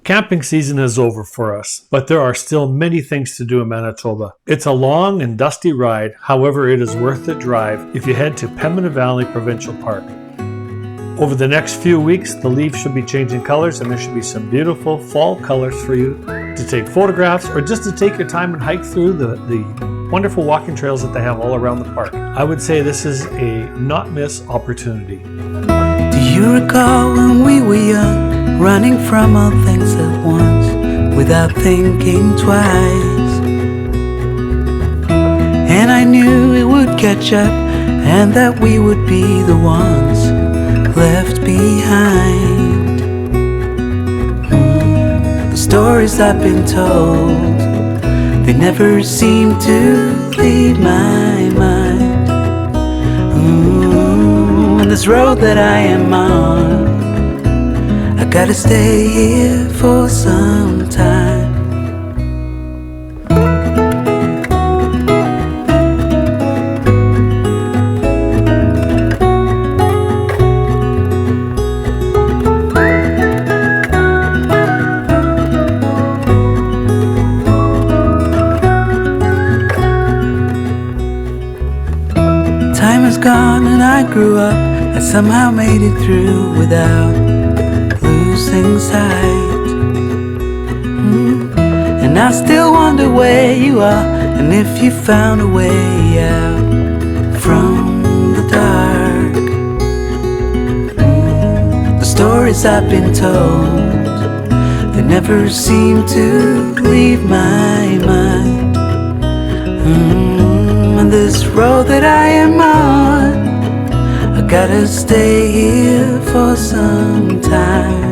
Camping season is over for us, but there are still many things to do in Manitoba. It's a long and dusty ride, however it is worth the drive if you head to Pembina Valley Provincial Park. Over the next few weeks, the leaves should be changing colors and there should be some beautiful fall colors for you to take photographs or just to take your time and hike through the wonderful walking trails that they have all around the park. I would say this is a not miss opportunity. Do you recall when we were young, running from all things at once, without thinking twice? And I knew it would catch up, and that we would be the ones left behind. The stories I've been told, they never seem to leave my mind. And this road that I am on, I gotta stay here for some time. Time is gone and I grew up. I somehow made it through without losing sight. And I still wonder where you are, and if you found a way out from the dark. The stories I've been told, they never seem to leave my mind. And this road that I am on, I gotta stay here for some time.